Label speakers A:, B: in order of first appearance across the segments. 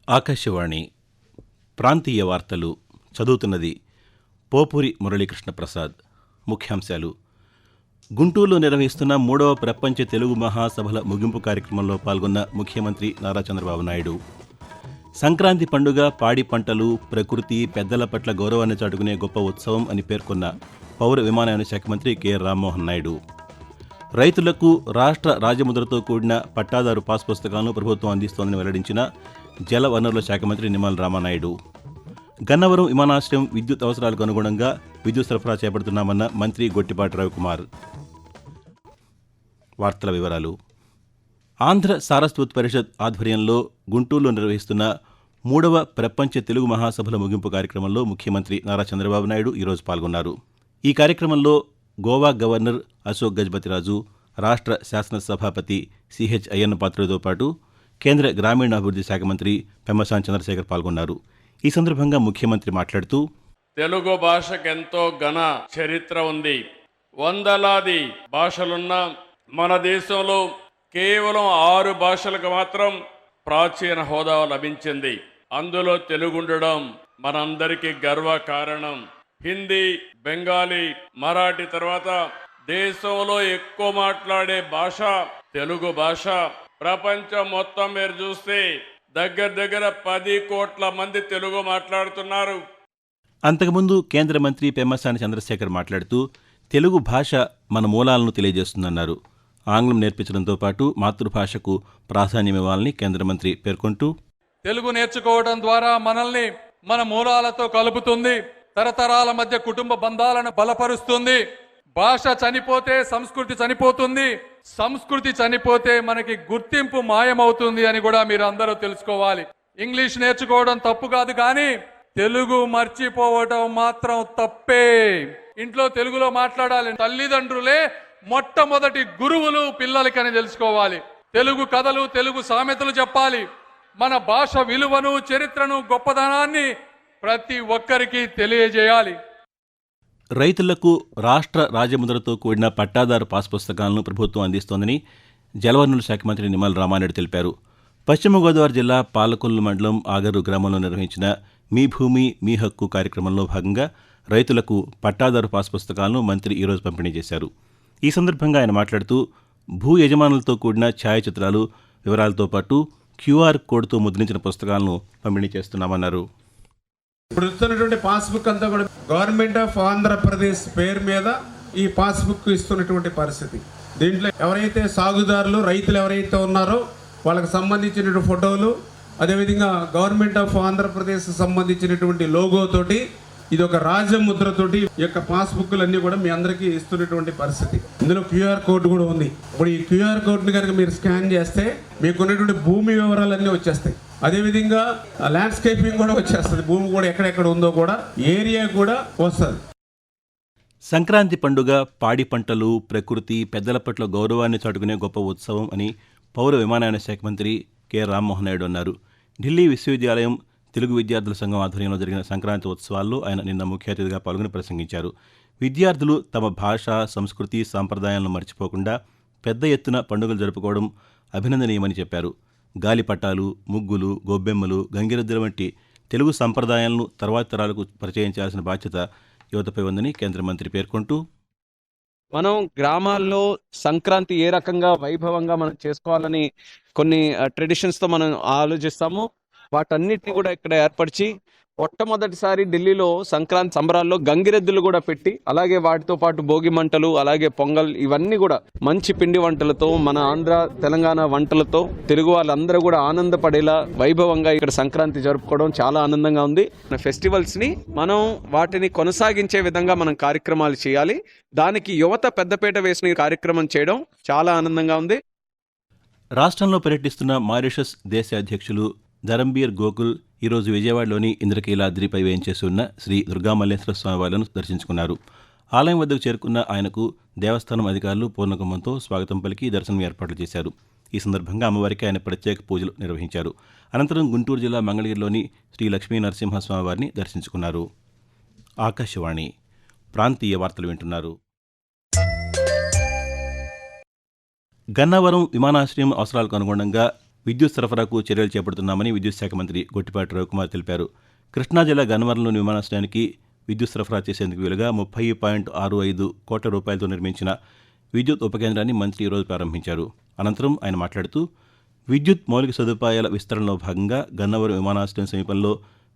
A: ఆకాశవాణి ప్రాంతీయ వార్తలు చదువుతున్నది పోపూరి మురళీకృష్ణ ప్రసాద్. ముఖ్యాంశాలు. గుంటూరులో నిర్వహిస్తున్న 3వ ప్రపంచ తెలుగు మహాసభల ముగింపు కార్యక్రమంలో పాల్గొన్న ముఖ్యమంత్రి నారా చంద్రబాబు నాయుడు. సంక్రాంతి పండుగ పాడి పంటలు, ప్రకృతి, పెద్దల పట్ల గౌరవాన్ని చాటుకునే గొప్ప ఉత్సవం అని పేర్కొన్న పౌర విమానయాన శాఖ మంత్రి కె.ఆర్. రామ్మోహన్ నాయుడు. రైతులకు రాష్ట్ర రాజముద్రతో కూడిన పట్టాదారు పాస్ పుస్తకాలను ప్రభుత్వం అందిస్తోందని వెల్లడించిన జల వనరుల శాఖ మంత్రి నిమ్మల రామానాయుడు. గన్నవరం విమానాశ్రయం విద్యుత్ అవసరాలకు అనుగుణంగా విద్యుత్ సరఫరా చేపడుతున్నామన్న మంత్రి గొట్టిపాటి రవికుమార్. వార్తల వివరాలు. ఆంధ్ర సారస్వత్ పరిషత్ ఆధ్వర్యంలో గుంటూరులో నిర్వహిస్తున్న 3వ ప్రపంచ తెలుగు మహాసభల ముగింపు కార్యక్రమంలో ముఖ్యమంత్రి నారా చంద్రబాబు నాయుడు ఈరోజు పాల్గొన్నారు. ఈ కార్యక్రమంలో గోవా గవర్నర్ అశోక్ గజపతిరాజు, రాష్ట్ర శాసనసభాపతి సిహెచ్ అయ్యన్న పాత్రుడితో పాటు కేంద్ర గ్రామీణాభివృద్ధి శాఖ మంత్రి పెమ్మసాని చంద్రశేఖర్ పాల్గొన్నారు. ఈ సందర్భంగా ముఖ్యమంత్రి మాట్లాడుతూ,
B: తెలుగు భాషకెంతో ఘన చరిత్ర ఉంది. వందలాది భాషలున్న మన దేశంలో కేవలం 6 భాషలకు మాత్రం ప్రాచీన హోదా లభించింది. అందులో తెలుగు ఉండడం మనందరికీ గర్వ కారణం. హిందీ, బెంగాలీ, మరాఠీ తర్వాత దేశంలో ఎక్కువ మాట్లాడే భాష తెలుగు భాష. ప్రపంచం మొత్తం మీరు చూస్తే దగ్గర 10 కోట్ల మంది తెలుగు మాట్లాడుతున్నారు.
A: అంతకుముందు కేంద్ర మంత్రి పెమ్మసాని చంద్రశేఖర్ మాట్లాడుతూ, తెలుగు భాష మన మూలాలను తెలియజేస్తుందన్నారు. ఆంగ్లం నేర్పించడంతో పాటు మాతృభాషకు ప్రాధాన్యమివ్వాలని కేంద్ర మంత్రి పేర్కొంటూ,
C: తెలుగు నేర్చుకోవడం ద్వారా మనల్ని మన మూలాలతో కలుపుతుంది, తరతరాల మధ్య కుటుంబ బంధాలను బలపరుస్తుంది. భాష చనిపోతే సంస్కృతి చనిపోతుంది, సంస్కృతి చనిపోతే మనకి గుర్తింపు మాయమవుతుంది అని కూడా మీరు అందరూ తెలుసుకోవాలి. ఇంగ్లీష్ నేర్చుకోవడం తప్పు కాదు, కానీ తెలుగు మర్చిపోవడం మాత్రం తప్పే. ఇంట్లో తెలుగులో మాట్లాడాలి. తల్లిదండ్రులే మొట్టమొదటి గురువులు పిల్లలకని తెలుసుకోవాలి. తెలుగు కథలు, తెలుగు సామెతలు చెప్పాలి. మన భాష విలువను, చరిత్రను, గొప్పదనాన్ని ప్రతి ఒక్కరికి తెలియజేయాలి.
A: రైతులకు రాష్ట్ర రాజముద్రతో కూడిన పట్టాదారు పాస్ పుస్తకాలను ప్రభుత్వం అందిస్తోందని జలవనరుల శాఖ మంత్రి నిమ్మల రామానాయుడు తెలిపారు. పశ్చిమ గోదావరి జిల్లా పాలకొల్లు మండలం ఆగరు గ్రామంలో నిర్వహించిన మీ భూమి మీ హక్కు కార్యక్రమంలో భాగంగా రైతులకు పట్టాదారు పాస్ పుస్తకాలను మంత్రి ఈరోజు పంపిణీ చేశారు. ఈ సందర్భంగా ఆయన మాట్లాడుతూ, భూ యజమానులతో కూడిన ఛాయాచిత్రాలు, వివరాలతో పాటు QR కోడ్తో ముద్రించిన పుస్తకాలను పంపిణీ చేస్తున్నామన్నారు.
D: ఇప్పుడు ఇస్తున్నటువంటి పాస్బుక్ అంతా కూడా గవర్నమెంట్ ఆఫ్ ఆంధ్రప్రదేశ్ పేరు మీద ఈ పాస్బుక్ ఇస్తున్నటువంటి పరిస్థితి. దీంట్లో ఎవరైతే సాగుదారులు, రైతులు ఎవరైతే ఉన్నారో వాళ్ళకి సంబంధించినటువంటి ఫోటోలు, అదేవిధంగా గవర్నమెంట్ ఆఫ్ ఆంధ్రప్రదేశ్ సంబంధించినటువంటి లోగోతోటి, ఇది ఒక రాజముద్రతోటి ఈ యొక్క పాస్బుక్లు అన్ని కూడా మీ అందరికీ ఇస్తున్నటువంటి పరిస్థితి. ఇందులో QR కోడ్ కూడా ఉంది. ఇప్పుడు ఈ QR కోడ్ని కనుక మీరు స్కాన్ చేస్తే మీకు ఉన్నటువంటి భూమి వివరాలన్నీ వచ్చేస్తాయి. అదేవిధంగా ల్యాండ్స్కేపింగ్ కూడా వచ్చేస్తుంది. భూమి కూడా ఎక్కడెక్కడ ఉందో కూడా ఏరియా కూడా వస్తుంది.
A: సంక్రాంతి పండుగ పాడి పంటలు, ప్రకృతి, పెద్దల పట్ల గౌరవాన్ని చాటుకునే గొప్ప ఉత్సవం అని పౌర విమానయాన శాఖ మంత్రి కె. రామ్మోహన్ నాయుడు అన్నారు. ఢిల్లీ విశ్వవిద్యాలయం తెలుగు విద్యార్థుల సంఘం ఆధ్వర్యంలో జరిగిన సంక్రాంతి ఉత్సవాల్లో ఆయన నిన్న ముఖ్య అతిథిగా పాల్గొని ప్రసంగించారు. విద్యార్థులు తమ భాష, సంస్కృతి, సాంప్రదాయాలను మర్చిపోకుండా పెద్ద ఎత్తున పండుగలు జరుపుకోవడం అభినందనీయమని చెప్పారు. గాలిపటాలు, ముగ్గులు, గొబ్బెమ్మలు, గంగిరెద్దుల వంటి తెలుగు సంప్రదాయాలను తర్వాతి తరాలకు పరిచయం చేయాల్సిన బాధ్యత యువతపై ఉందని కేంద్ర మంత్రి పేర్కొంటూ,
E: మనం గ్రామాల్లో సంక్రాంతి ఏ రకంగా వైభవంగా మనం చేసుకోవాలని కొన్ని ట్రెడిషన్స్తో మనం ఆలోచిస్తాము. వాటన్నిటిని కూడా ఇక్కడ ఏర్పరిచి మొట్టమొదటిసారి ఢిల్లీలో సంక్రాంతి సంబరాల్లో గంగిరెద్దులు కూడా పెట్టి, అలాగే వాటితో పాటు భోగి మంటలు, అలాగే పొంగల్, ఇవన్నీ కూడా మంచి పిండి వంటలతో, మన ఆంధ్ర తెలంగాణ వంటలతో తెలుగు వాళ్ళందరూ కూడా ఆనందపడేలా వైభవంగా ఇక్కడ సంక్రాంతి జరుపుకోవడం చాలా ఆనందంగా ఉంది. ఫెస్టివల్స్ని మనం వాటిని కొనసాగించే విధంగా మనం కార్యక్రమాలు చేయాలి. దానికి యువత పెద్దపీట వేసిన కార్యక్రమం చేయడం చాలా ఆనందంగా ఉంది.
A: రాష్ట్రంలో పర్యటిస్తున్న మారిషస్ దేశ అధ్యక్షులు ధరంబీర్ గోకుల్ ఈరోజు విజయవాడలోని ఇంద్రకీలాద్రిపై వేయించేసి ఉన్న శ్రీ దుర్గామల్లేశ్వర స్వామివార్లను దర్శించుకున్నారు. ఆలయం వద్దకు చేరుకున్న ఆయనకు దేవస్థానం అధికారులు పూర్ణకుంభంతో స్వాగతం పలికి దర్శనం ఏర్పాట్లు చేశారు. ఈ సందర్భంగా అమ్మవారికి ఆయన ప్రత్యేక పూజలు నిర్వహించారు. అనంతరం గుంటూరు జిల్లా మంగళగిరిలోని శ్రీ లక్ష్మీ నరసింహస్వామివారిని దర్శించుకున్నారు. ఆకాశవాణి ప్రాంతీయ వార్తలు వింటున్నారు. గన్నవరం విమానాశ్రయం అవసరాలకు అనుగుణంగా విద్యుత్ సరఫరాకు చర్యలు చేపడుతున్నామని విద్యుత్ శాఖ మంత్రి గొట్టిపాటి రవికుమార్ తెలిపారు. కృష్ణా జిల్లా గన్నవరంలోని విమానాశ్రయానికి విద్యుత్ సరఫరా చేసేందుకు వీలుగా 30.65 కోట్ల రూపాయలతో నిర్మించిన విద్యుత్ ఉపకేంద్రాన్ని మంత్రి ఈరోజు ప్రారంభించారు. అనంతరం ఆయన మాట్లాడుతూ విద్యుత్ మౌలిక సదుపాయాల విస్తరణలో భాగంగా గన్నవరం విమానాశ్రయం సమీపంలో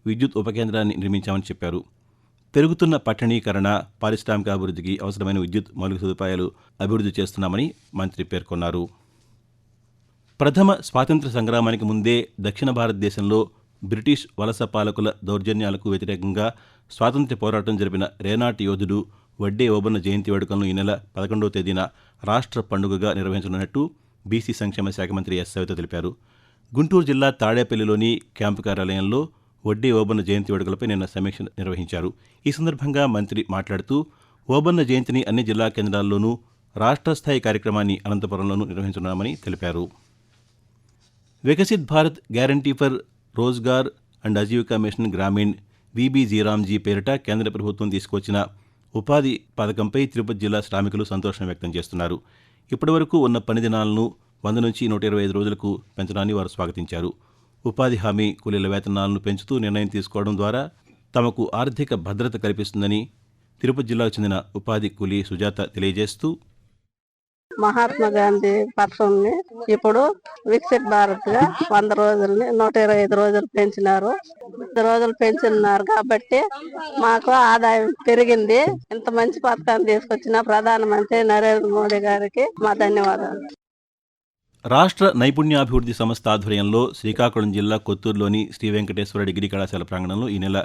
A: విద్యుత్ ఉపకేంద్రాన్ని నిర్మించామని చెప్పారు. పెరుగుతున్న పట్టణీకరణ, పారిశ్రామిక అభివృద్ధికి అవసరమైన విద్యుత్ మౌలిక సదుపాయాలు అభివృద్ధి చేస్తున్నామని మంత్రి పేర్కొన్నారు. ప్రథమ స్వాతంత్ర్య సంగ్రామానికి ముందే దక్షిణ భారతదేశంలో బ్రిటిష్ వలస పాలకుల దౌర్జన్యాలకు వ్యతిరేకంగా స్వాతంత్ర్య పోరాటం జరిపిన రేనాటి యోధుడు వడ్డే ఓబన్న జయంతి వేడుకలను ఈ నెల 11వ తేదీన రాష్ట్ర పండుగగా నిర్వహించనున్నట్టు బీసీ సంక్షేమ శాఖ మంత్రి ఎస్ సవిత తెలిపారు. గుంటూరు జిల్లా తాడేపల్లిలోని క్యాంపు కార్యాలయంలో వడ్డే ఓబన్న జయంతి వేడుకలపై నిన్న సమీక్ష నిర్వహించారు. ఈ సందర్భంగా మంత్రి మాట్లాడుతూ ఓబన్న జయంతిని అన్ని జిల్లా కేంద్రాల్లోనూ, రాష్ట్ర స్థాయి కార్యక్రమాన్ని అనంతపురంలోనూ నిర్వహించనున్నామని తెలిపారు. Viksit Bharat guarantee for Rozgar and Ajeevika mission Gramin VBG RAM G పేరిట కేంద్ర ప్రభుత్వం తీసుకొచ్చిన ఉపాధి పథకంపై తిరుపతి జిల్లా శ్రామికులు సంతోషం వ్యక్తం చేస్తున్నారు. ఇప్పటివరకు ఉన్న పని దినాలను 100 నుంచి 125 రోజులకు పెంచడాన్ని వారు స్వాగతించారు. ఉపాధి హామీ కూలీల వేతనాలను పెంచుతూ నిర్ణయం తీసుకోవడం ద్వారా తమకు ఆర్థిక భద్రత కల్పిస్తుందని తిరుపతి జిల్లాకు చెందిన ఉపాధి కూలీ సుజాత తెలియజేస్తూ,
F: మహాత్మా గాంధీ పథకంని ఇప్పుడు వికసిత్ భారత్ గా 100 రోజుల్ని 125 రోజులు పెంచినారు. 100 రోజులు పెంచినారు కాబట్టి మాకు ఆదాయం పెరిగింది. ఇంత మంచి పథకాన్ని తీసుకొచ్చిన ప్రధానమంత్రి నరేంద్ర మోడీ గారికి మా ధన్యవాదాలు.
A: రాష్ట్ర నైపుణ్యాభివృద్ధి సంస్థ ఆధ్వర్యంలో శ్రీకాకుళం జిల్లా కొత్తూరులోని శ్రీ వెంకటేశ్వర డిగ్రీ కళాశాల ప్రాంగణంలో ఈ నెల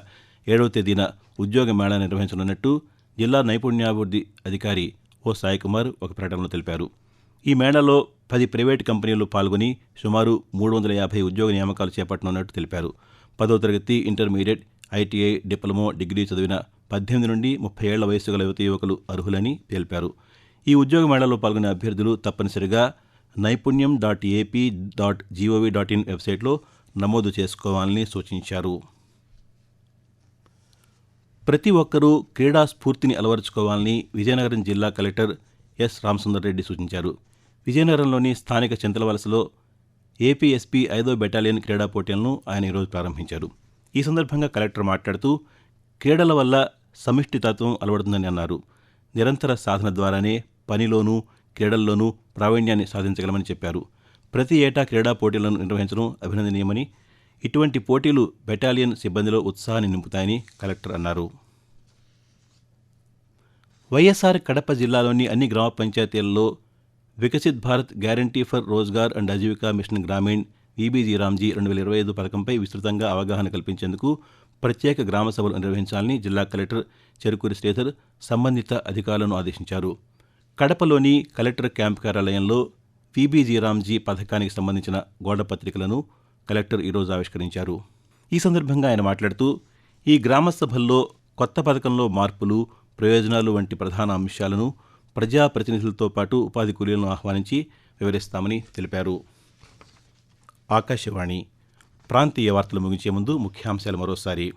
A: 7వ తేదీన ఉద్యోగ మేళా నిర్వహించనున్నట్టు జిల్లా నైపుణ్యాభివృద్ధి అధికారి ఓ సాయికుమార్ ఒక ప్రకటనలో తెలిపారు. ఈ మేళాలో 10 ప్రైవేటు కంపెనీలు పాల్గొని సుమారు 350 ఉద్యోగ నియామకాలు చేపట్టనున్నట్టు తెలిపారు. 10వ తరగతి, ఇంటర్మీడియట్, ఐటీఐ, డిప్లొమా, డిగ్రీ చదివిన 18 నుండి 30 ఏళ్ల వయసు గల యువకులు అర్హులని తెలిపారు. ఈ ఉద్యోగ మేళాలో పాల్గొనే అభ్యర్థులు తప్పనిసరిగా naipunyam.ap.gov.in వెబ్సైట్లో నమోదు చేసుకోవాలని సూచించారు. ప్రతి ఒక్కరూ క్రీడా స్ఫూర్తిని అలవరుచుకోవాలని విజయనగరం జిల్లా కలెక్టర్ ఎస్ రామసుందర్ రెడ్డి సూచించారు. విజయనగరంలోని స్థానిక చింతలవలసలో ఏపీఎస్పీ 5వ బెటాలియన్ క్రీడా పోటీలను ఆయన ఈరోజు ప్రారంభించారు. ఈ సందర్భంగా కలెక్టర్ మాట్లాడుతూ క్రీడల వల్ల సమిష్టితత్వం అలవడుతుందని అన్నారు. నిరంతర సాధన ద్వారానే పనిలోనూ క్రీడల్లోనూ ప్రావీణ్యాన్ని సాధించగలమని చెప్పారు. ప్రతి ఏటా క్రీడా పోటీలను నిర్వహించడం అభినందనీయమని, ఇటువంటి పోటీలు బెటాలియన్ సిబ్బందిలో ఉత్సాహాన్ని నింపుతాయని కలెక్టర్ అన్నారు. వైఎస్ఆర్ కడప జిల్లాలోని అన్ని గ్రామ పంచాయతీల్లో Viksit Bharat guarantee for Rozgar and Ajeevika mission Gramin VBG RAM G 2025 పథకంపై విస్తృతంగా అవగాహన కల్పించేందుకు ప్రత్యేక గ్రామ సభలు నిర్వహించాలని జిల్లా కలెక్టర్ చెరుకూరి శ్రీధర్ సంబంధిత అధికారులను ఆదేశించారు. కడపలోని కలెక్టర్ క్యాంపు కార్యాలయంలో వీబీజీరామ్జీ పథకానికి సంబంధించిన గోడపత్రికలను కలెక్టర్ ఈరోజు ఆవిష్కరించారు. ఈ సందర్భంగా ఆయన మాట్లాడుతూ ఈ గ్రామ సభల్లో కొత్త పథకంలో మార్పులు, ప్రయోజనాలు వంటి ప్రధాన అంశాలను ప్రజాప్రతినిధులతో పాటు ఉపాధి కూలీలను ఆహ్వానించి వివరిస్తామని తెలిపారు. ఆకాశవాణి ప్రాంతీయ వార్తలు ముగించే ముందు ముఖ్యాంశాలు మరోసారి.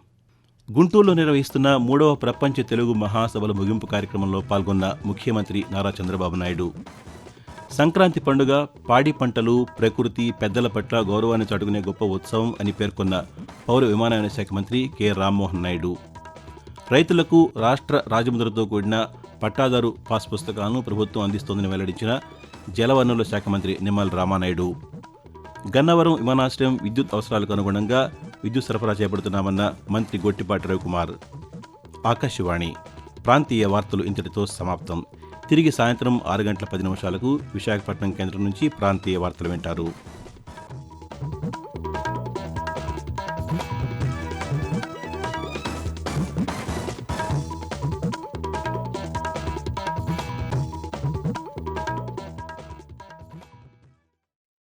A: గుంటూరులో నిర్వహిస్తున్న 3వ ప్రపంచ తెలుగు మహాసభల ముగింపు కార్యక్రమంలో పాల్గొన్న ముఖ్యమంత్రి నారా చంద్రబాబు నాయుడు. సంక్రాంతి పండుగ పాడి పంటలు, ప్రకృతి, పెద్దల పట్ల గౌరవాన్ని చాటుకునే గొప్ప ఉత్సవం అని పేర్కొన్న పౌర విమానయాన శాఖ మంత్రి కె రామ్మోహన్ నాయుడు. రైతులకు రాష్ట్ర రాజముద్రతో కూడిన పట్టాదారు పాస్ పుస్తకాలను ప్రభుత్వం అందిస్తోందని వెల్లడించిన జలవనరుల శాఖ మంత్రి నిమ్మల రామానాయుడు. గన్నవరం విమానాశ్రయం విద్యుత్ అవసరాలకు అనుగుణంగా విద్యుత్ సరఫరా చేపడుతున్నామన్న మంత్రి గొట్టిపాటి రవికుమార్. ఆకాశవాణి ప్రాంతీయ వార్తలు ఇంతటితో సమాప్తం. తిరిగి సాయంత్రం 6 గంటల 10 నిమిషాలకు విశాఖపట్నం కేంద్రం నుంచి ప్రాంతీయ వార్తలు వింటారు.